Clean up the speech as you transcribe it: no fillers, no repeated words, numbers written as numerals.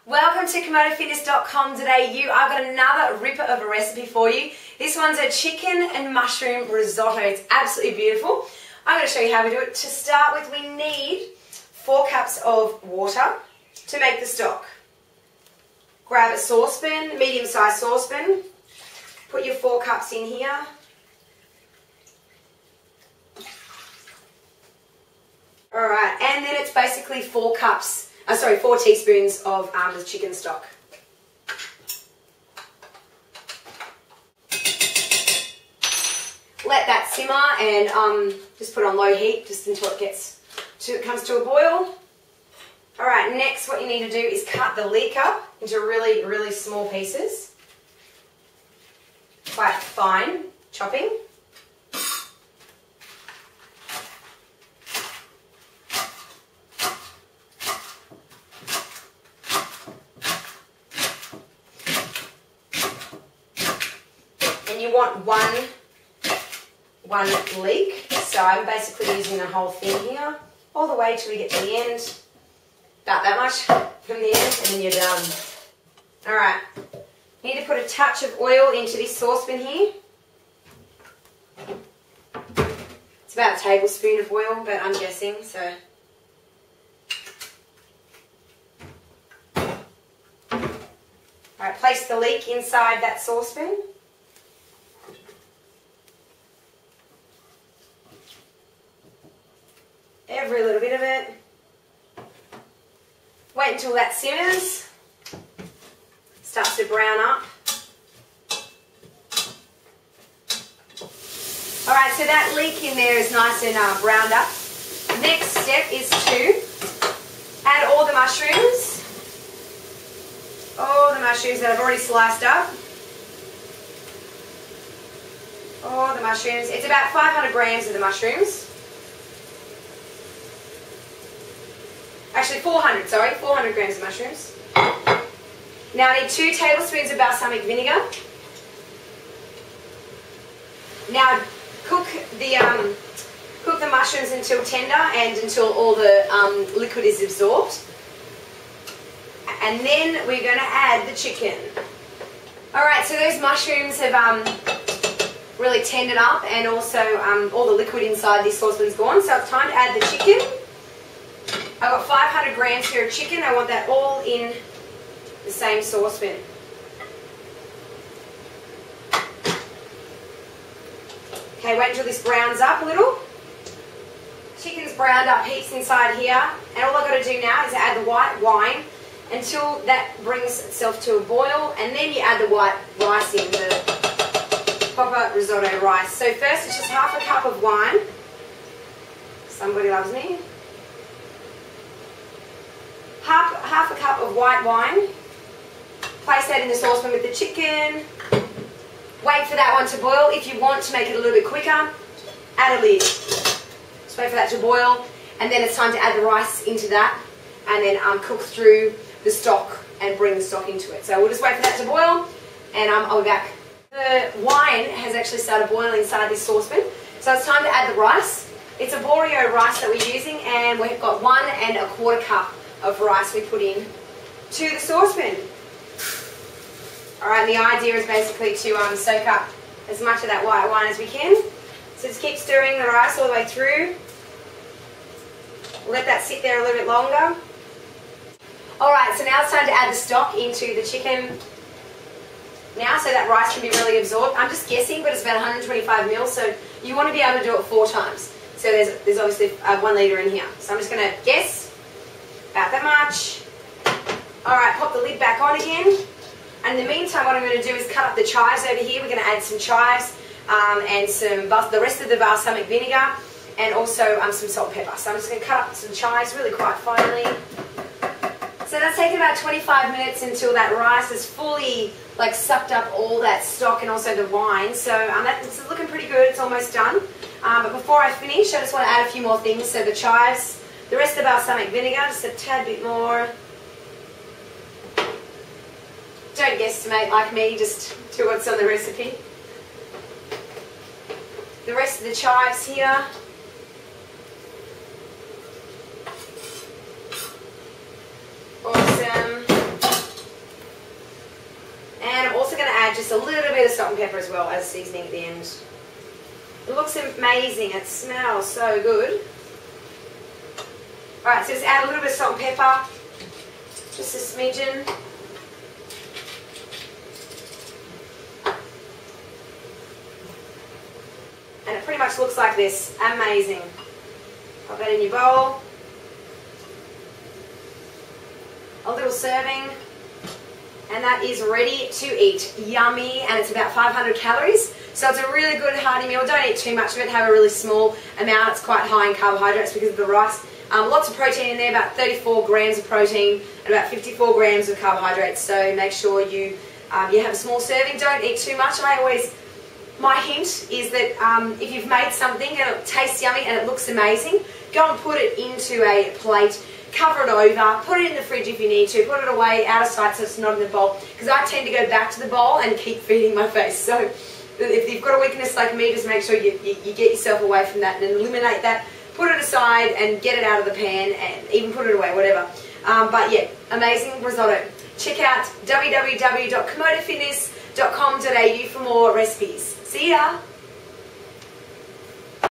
Welcome to KomodoFitness.com. Today you are got another ripper of a recipe for you. This one's a chicken and mushroom risotto. It's absolutely beautiful. I'm going to show you how we do it. To start with, we need 4 cups of water to make the stock. Grab a saucepan, medium-sized saucepan. Put your 4 cups in here. Alright, and then it's basically 4 teaspoons of the chicken stock. Let that simmer and just put it on low heat just until it comes to a boil. Alright, next what you need to do is cut the leek up into really, really small pieces. Quite fine chopping. And you want one leek, so I'm basically using the whole thing here, all the way till we get to the end, about that much from the end, and then you're done. Alright, you need to put a touch of oil into this saucepan here. It's about a tablespoon of oil, but I'm guessing, so. Alright, place the leek inside that saucepan. Every little bit of it. Wait until that simmers. Starts to brown up. Alright, so that leek in there is nice and browned up. Next step is to add all the mushrooms. All the mushrooms that I've already sliced up. All the mushrooms. It's about 500 grams of the mushrooms. Actually 400 grams of mushrooms. Now I need 2 tablespoons of balsamic vinegar. Now cook the mushrooms until tender and until all the liquid is absorbed. And then we're going to add the chicken. Alright, so those mushrooms have really tendered up and also all the liquid inside this saucepan's gone. So it's time to add the chicken. I've got 500 grams here of chicken. I want that all in the same saucepan. Okay, wait until this browns up a little. Chicken's browned up heaps inside here. And all I've got to do now is add the white wine until that brings itself to a boil. And then you add the white rice in, the proper risotto rice. So first it's just half a cup of wine. Somebody loves me. Half a cup of white wine. Place that in the saucepan with the chicken. Wait for that one to boil. If you want to make it a little bit quicker, add a lid. Just wait for that to boil, and then it's time to add the rice into that, and then cook through the stock and bring the stock into it. So we'll just wait for that to boil, and I'll be back. The wine has actually started boiling inside this saucepan, so it's time to add the rice. It's a Boreo rice that we're using, and we've got 1 1/4 cup of rice we put in to the saucepan. Alright, and the idea is basically to soak up as much of that white wine as we can. So just keep stirring the rice all the way through. Let that sit there a little bit longer. Alright, so now it's time to add the stock into the chicken now, so that rice can be really absorbed. I'm just guessing, but it's about 125 ml, so you want to be able to do it 4 times. So there's obviously 1 litre in here. So I'm just going to guess. About that much. Alright, pop the lid back on again. And in the meantime, what I'm going to do is cut up the chives over here. We're going to add some chives and the rest of the balsamic vinegar and also some salt and pepper. So I'm just going to cut up some chives really quite finely. So that's taken about 25 minutes until that rice is fully sucked up all that stock and also the wine. So that's looking pretty good. It's almost done. But before I finish, I just want to add a few more things. So the chives. The rest of the balsamic vinegar, just a tad bit more. Don't guesstimate like me, just do what's on the recipe. The rest of the chives here. Awesome. salt and pepper as well as seasoning at the end. It looks amazing. It smells so good. Alright, so just add a little bit of salt and pepper. Just a smidgen. And it pretty much looks like this. Amazing. Pop that in your bowl. A little serving. And that is ready to eat. Yummy, and it's about 500 calories. So it's a really good hearty meal. Don't eat too much of it. Have a really small amount. It's quite high in carbohydrates because of the rice. Lots of protein in there, about 34 grams of protein and about 54 grams of carbohydrates. So make sure you have a small serving. Don't eat too much. My hint is that if you've made something and it tastes yummy and it looks amazing, go and put it into a plate. Cover it over, put it in the fridge if you need to, put it away out of sight so it's not in the bowl, because I tend to go back to the bowl and keep feeding my face. So if you've got a weakness like me, just make sure you get yourself away from that and eliminate that, put it aside and get it out of the pan and even put it away, whatever. But yeah, amazing risotto. Check out www.komodofitness.com.au for more recipes. See ya!